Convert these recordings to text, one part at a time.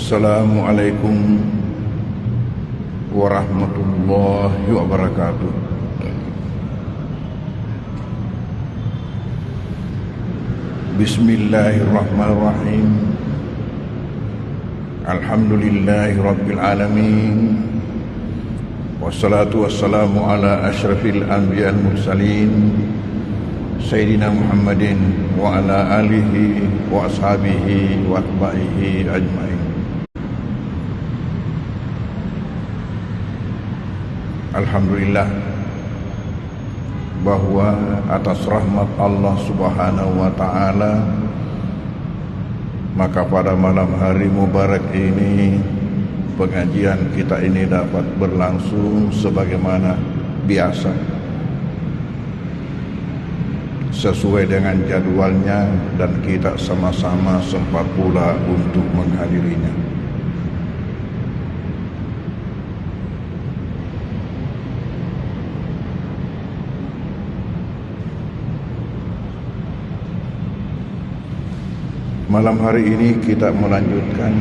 Assalamualaikum warahmatullahi wabarakatuh. Bismillahirrahmanirrahim. Alhamdulillahi rabbil alamin. Wassalatu wassalamu ala asyrafil anbiya'il mursalin Sayyidina Muhammadin wa ala alihi wa ashabihi wa atba'ihi ajma'in. Alhamdulillah bahwa atas rahmat Allah Subhanahu wa ta'ala, maka pada malam hari mubarak ini pengajian kita ini dapat berlangsung sebagaimana biasa, sesuai dengan jadwalnya, dan kita sama-sama sempat pula untuk menghadirinya. Malam hari ini kita melanjutkan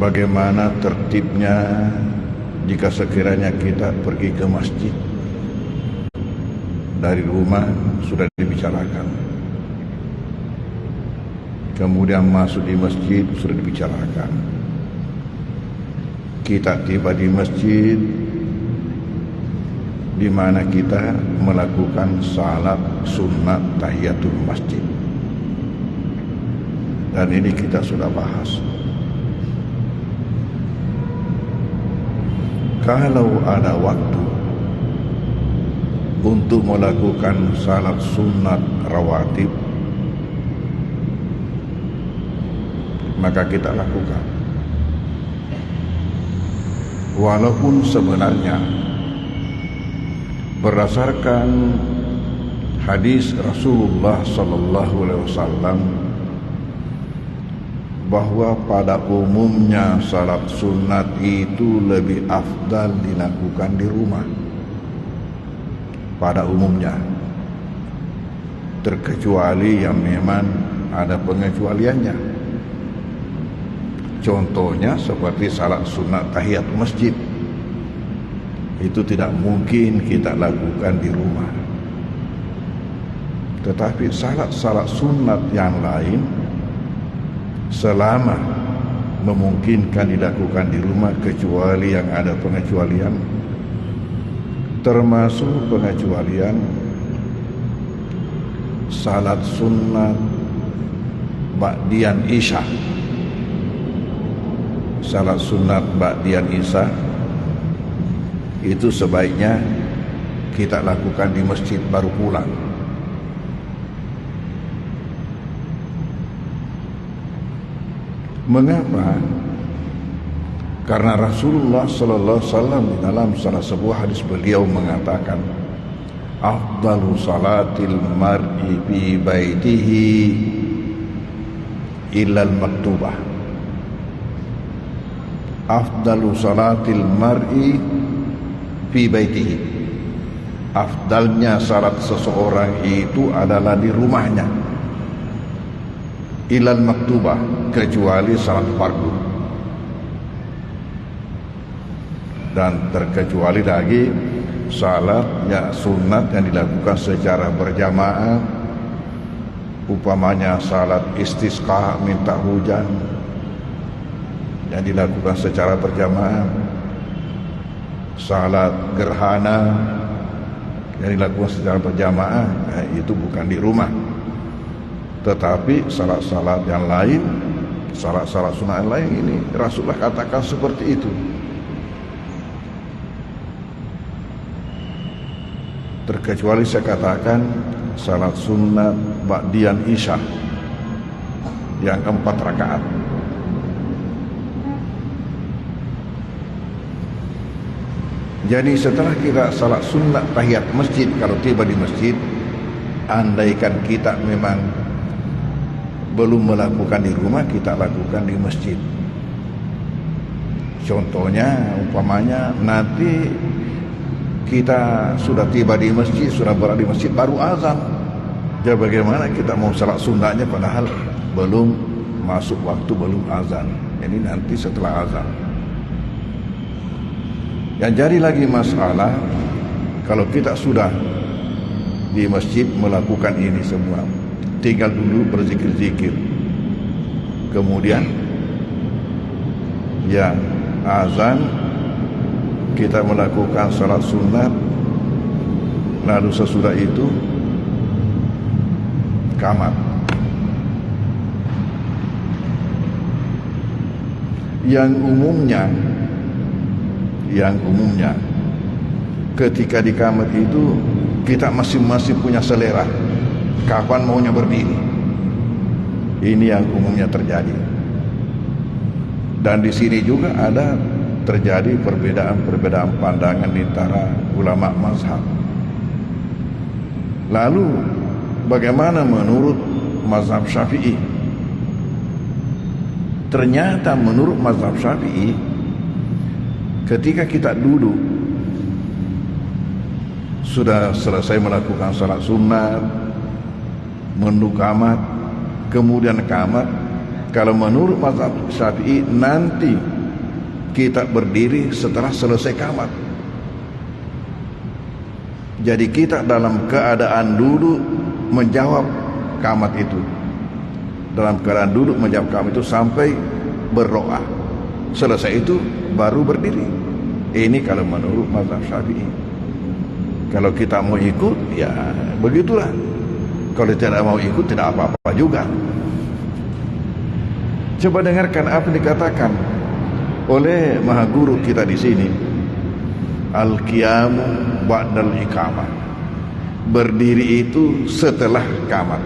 bagaimana tertibnya jika sekiranya kita pergi ke masjid. Dari rumah sudah dibicarakan, kemudian masuk di masjid sudah dibicarakan. Kita tiba di masjid di mana kita melakukan salat sunat tahiyatul masjid. Dan ini kita sudah bahas. Kalau ada waktu untuk melakukan salat sunat rawatib, maka kita lakukan. Walaupun sebenarnya berdasarkan hadis Rasulullah sallallahu alaihi wasallam bahwa pada umumnya salat sunat itu lebih afdal dilakukan di rumah. Pada umumnya, terkecuali yang memang ada pengecualiannya. Contohnya seperti salat sunat tahiyat masjid, itu tidak mungkin kita lakukan di rumah. Tetapi salat-salat sunat yang lain, selama memungkinkan dilakukan di rumah, kecuali yang ada pengecualian, termasuk pengecualian salat sunat ba'diyan isya. Salat sunat ba'diyan isya itu sebaiknya kita lakukan di masjid baru pulang. Mengapa? Karena Rasulullah sallallahu alaihi wasallam di dalam salah sebuah hadis beliau mengatakan, afdalu salatil mar'i fi baitihi illal maktubah. Afdalu salatil mar'i fi baitihi. Afdalnya salat seseorang itu adalah di rumahnya. Illal maktubah, kecuali salat fardu. Dan terkecuali lagi salat ya sunat yang dilakukan secara berjamaah, umpamanya salat istisqa, minta hujan, yang dilakukan secara berjamaah, salat gerhana yang dilakukan secara berjamaah, itu bukan di rumah. Tetapi salat-salat yang lain, salat-salat sunat yang lain, ini Rasulullah katakan seperti itu. Terkecuali saya katakan salat sunat ba'diyan isya yang 4 rakaat. Jadi setelah kita salat sunat tahiyat masjid, kalau tiba di masjid, andaikan kita memang belum melakukan di rumah, kita lakukan di masjid. Contohnya, umpamanya nanti kita sudah tiba di masjid, sudah berada di masjid, baru azan. Ya bagaimana kita mau salat sunatnya padahal belum masuk waktu belum azan. Ini nanti setelah azan. Yang jadi lagi masalah, kalau kita sudah di masjid melakukan ini semua, tinggal dulu berzikir-zikir, kemudian ya azan, kita melakukan salat sunat, lalu sesudah itu qamat. Yang umumnya ketika di qamat itu kita masing-masing punya selera kapan maunya berdiri. Ini yang umumnya terjadi. Dan di sini juga ada terjadi perbedaan pandangan di antara ulama mazhab. Lalu bagaimana menurut mazhab Syafi'i? Ternyata menurut mazhab Syafi'i, ketika kita duduk sudah selesai melakukan salat sunat, menunggu qamat, kemudian qamat, kalau menurut mazhab Syafi'i nanti kita berdiri setelah selesai qamat. Jadi kita dalam keadaan duduk menjawab qamat itu, dalam keadaan duduk menjawab qamat itu sampai berdoa. Selesai itu baru berdiri. Ini kalau menurut mazhab Syafi'i. Kalau kita mau ikut, ya begitulah. Kalau tidak mau ikut, tidak apa-apa juga. Coba dengarkan apa yang dikatakan oleh maha guru kita di sini. Al-qiyamu ba'dal iqamah. Berdiri itu setelah qamat.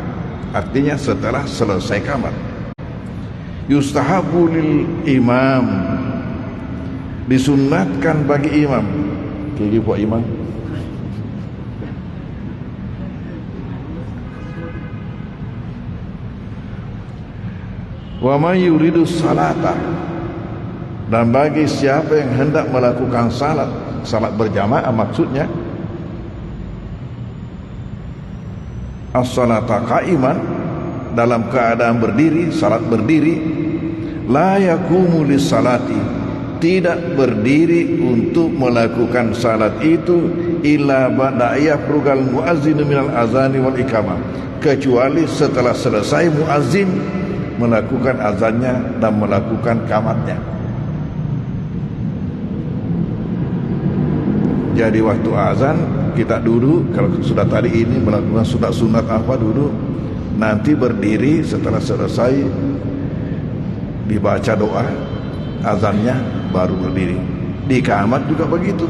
Artinya setelah selesai qamat. Yustahabu lil imam. Disunnatkan bagi imam. Kiki buat imam. Wa may yuridu salata, dan bagi siapa yang hendak melakukan salat berjamaah, maksudnya as-salata qa'iman, dalam keadaan berdiri, salat berdiri, la yaqumu lis-salati, tidak berdiri untuk melakukan salat itu illa ba'da yafrugal muazzinu minal azani wal iqamah, kecuali setelah selesai muazzin melakukan azannya dan melakukan qamatnya. Jadi waktu azan kita duduk, kalau sudah tadi ini melakukan sunat apa duduk, nanti berdiri setelah selesai dibaca doa azannya baru berdiri. Di qamat juga begitu.